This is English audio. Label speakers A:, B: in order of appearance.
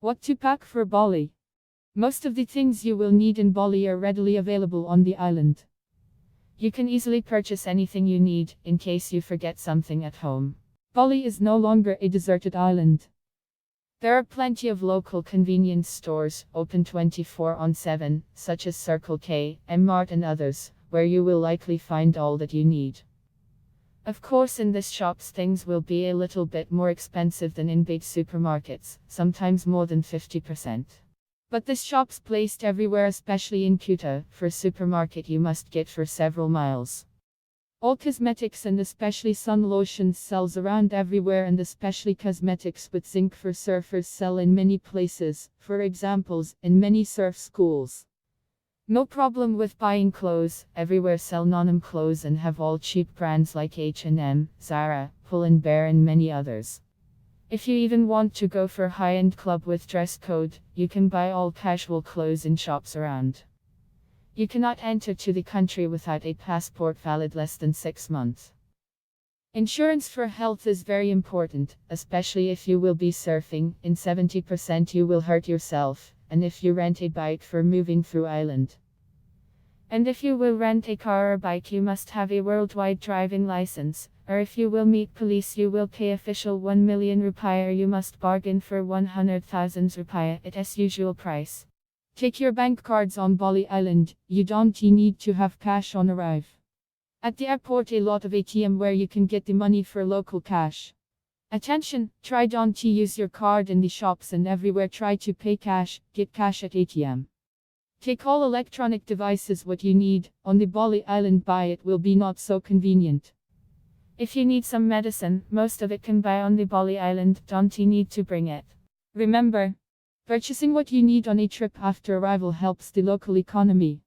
A: What to pack for Bali? Most of the things you will need in Bali are readily available on the island. You can easily purchase anything you need, in case you forget something at home. Bali is no longer a deserted island. There are plenty of local convenience stores, open 24/7, such as Circle K, M-Mart and others, where you will likely find all that you need. Of course, in these shops things will be a little bit more expensive than in big supermarkets, sometimes more than 50%. But this shop's placed everywhere, especially in Kuta. For a supermarket you must get for several miles. All cosmetics and especially sun lotions sells around everywhere, and especially cosmetics with zinc for surfers sell in many places, for examples, in many surf schools. No problem with buying clothes, everywhere sell non-name clothes and have all cheap brands like H&M, Zara, Pull&Bear and many others. If you even want to go for high-end club with dress code, you can buy all casual clothes in shops around. You cannot enter to the country without a passport valid less than 6 months. Insurance for health is very important, especially if you will be surfing. In 70% you will hurt yourself, and if you rent a bike for moving through island. And if you will rent a car or bike you must have a worldwide driving license, or if you will meet police you will pay official 1 million rupiah, or you must bargain for 100,000 rupiah at its usual price. Take your bank cards on Bali Island, you don't need to have cash on arrive. At the airport a lot of ATM where you can get the money for local cash. Attention, try don't use your card in the shops and everywhere, try to pay cash, get cash at ATM. Take all electronic devices what you need, on the Bali Island buy it will be not so convenient. If you need some medicine, most of it can buy on the Bali Island, don't need to bring it. Remember, purchasing what you need on a trip after arrival helps the local economy.